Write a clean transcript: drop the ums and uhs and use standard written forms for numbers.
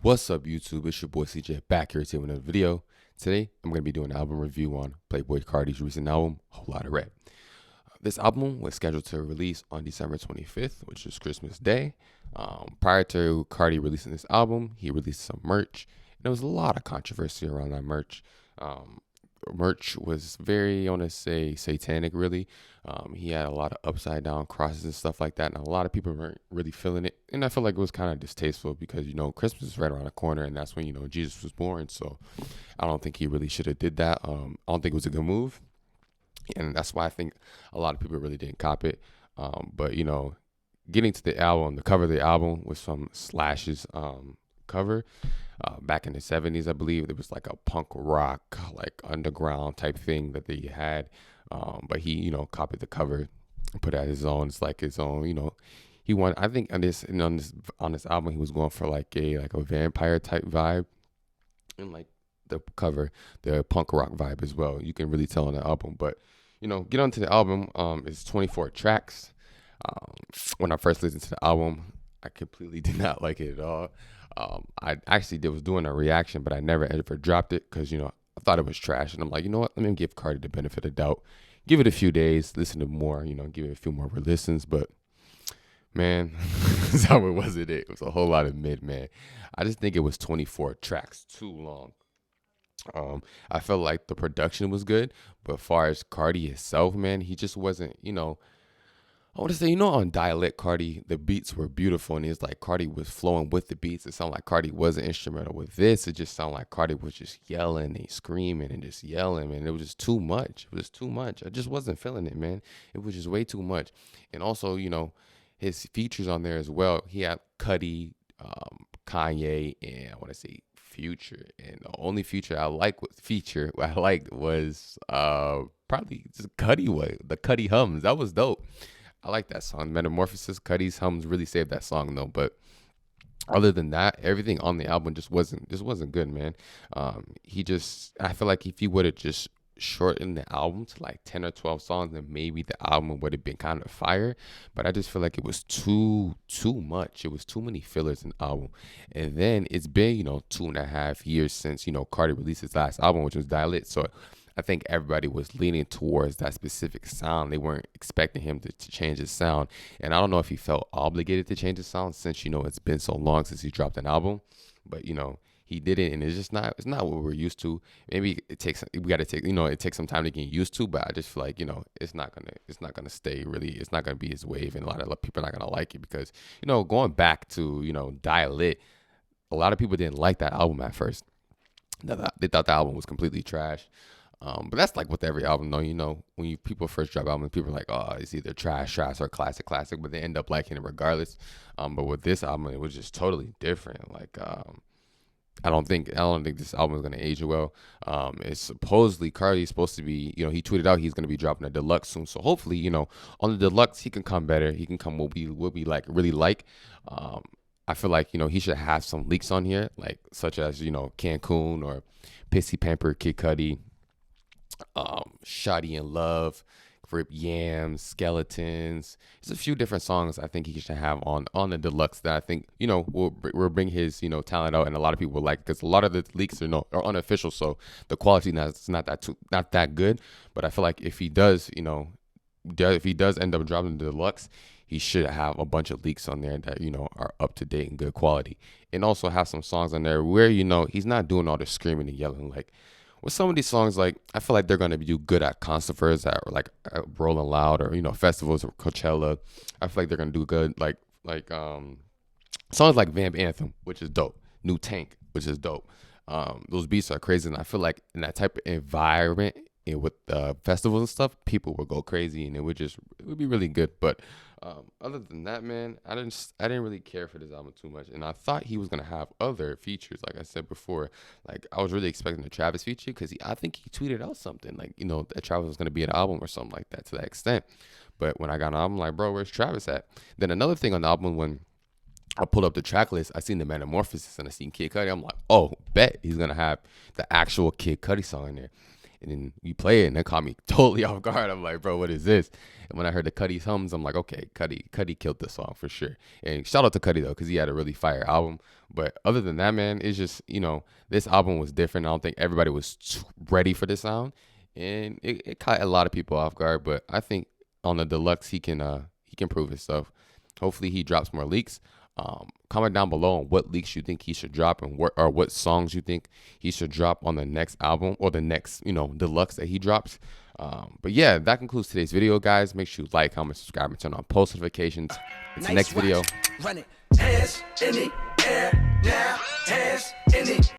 What's up, YouTube? It's your boy CJ back here to another video. Today, I'm going to be doing an album review on Playboi Carti's recent album, Whole Lotta Red. This album was scheduled to release on December 25th, which is Christmas Day. Prior to Carti releasing this album, he released some merch. And there was a lot of controversy around that merch. Merch was very, I want to say, satanic, really. He had a lot of upside down crosses and stuff like that, and a lot of people weren't really feeling it. And I feel like it was kind of distasteful because, Christmas is right around the corner, and that's when, Jesus was born. So I don't think he really should have did that. I don't think it was a good move. And that's why I think a lot of people really didn't cop it. But, getting to the album, the cover of the album was from Slash's cover. Back in the 70s, I believe, it was like a punk rock, like underground type thing that they had. But he, copied the cover and put it as his own. It's like his own, he wanted, I think on this album, he was going for like a vampire type vibe. And like the cover, the punk rock vibe as well. You can really tell on the album. But, get onto the album. It's 24 tracks. When I first listened to the album, I completely did not like it at all. I actually was doing a reaction, but I never ever dropped it because, I thought it was trash. And I'm like, you know what? Let me give Carti the benefit of doubt. Give it a few days, listen to more, give it a few more listens. But, man, that's how it wasn't it. It was a whole lot of mid, man. I just think it was 24 tracks, too long. I felt like the production was good, but as far as Carti itself, man, he just wasn't, I want to say, on Dialect, Carti, the beats were beautiful, and it's like Carti was flowing with the beats. It sounded like Carti was an instrumental. With this, it just sounded like Carti was just yelling and screaming and just yelling, and it was just too much. It was too much. I just wasn't feeling it, man. It was just way too much. And also, his features on there as well. He had Cudi, Kanye, and I want to say Future. And the only feature I liked was probably just Cudi the Cudi hums. That was dope. I like that song, Metamorphosis. Cudi's hums really saved that song though. But other than that, everything on the album just wasn't good, man. I feel like if he would have just shortened the album to like 10 or 12 songs, then maybe the album would have been kind of fire. But I just feel like it was too much. It was too many fillers in the album. And then it's been 2.5 years since Carti released his last album, which was Dialect. So I think everybody was leaning towards that specific sound. They weren't expecting him to change his sound. And I don't know if he felt obligated to change his sound since, it's been so long since he dropped an album. But, he didn't, and it's not what we're used to. Maybe it takes some time to get used to, but I just feel like, it's not gonna stay really, it's not gonna be his wave, and a lot of people are not gonna like it because, going back to, Dialect, a lot of people didn't like that album at first. They thought the album was completely trash. But that's like with every album, though. When people first drop albums, people are like, oh, it's either trash, or classic, but they end up liking it regardless. But with this album, it was just totally different. Like, I don't think this album is gonna age well. It's supposedly Carti's supposed to be, he tweeted out he's gonna be dropping a deluxe soon. So hopefully, on the deluxe he can come better. He can come what we like really like. I feel like he should have some leaks on here, like such as Cancun or Pissy Pamper, Kid Cudi. Shoddy in Love, Rip Yams, Skeletons. There's a few different songs I think he should have on the deluxe that I think will bring his talent out, and a lot of people will like because a lot of the leaks are unofficial, so the quality is not that good. But I feel like if he does end up dropping the deluxe, he should have a bunch of leaks on there that are up to date and good quality, and also have some songs on there where he's not doing all the screaming and yelling like. With some of these songs, like I feel like they're gonna do good at concerts, at Rolling Loud, or festivals or Coachella. I feel like they're gonna do good, like songs like Vamp Anthem, which is dope. New Tank, which is dope. Those beats are crazy, and I feel like in that type of environment and with festivals and stuff, people would go crazy, and it would be really good. But other than that, man, I didn't really care for this album too much, and I thought he was gonna have other features. Like I said before, like I was really expecting a Travis feature because I think he tweeted out something like that Travis was gonna be an album or something like that to that extent. But when I got an album, like, bro, where's Travis at? Then another thing on the album, when I pulled up the track list, I seen the Metamorphosis and I seen Kid Cudi. I'm like, oh, bet he's gonna have the actual Kid Cudi song in there. And then we play it, and that caught me totally off guard. I'm like, bro, what is this? And when I heard the Cuddy's hums, I'm like, okay, Cuddy killed this song for sure. And shout out to Cuddy though, because he had a really fire album. But other than that, man, it's just, this album was different. I don't think everybody was ready for this sound, and it caught a lot of people off guard. But I think on the deluxe, he can prove his stuff. Hopefully, he drops more leaks. Comment down below on what leaks you think he should drop, and what songs you think he should drop on the next album or the next deluxe that he drops. But yeah, that concludes today's video, guys. Make sure you like, comment, subscribe, and turn on post notifications. Until the next video. Run it. Hands in the air now. Hands in the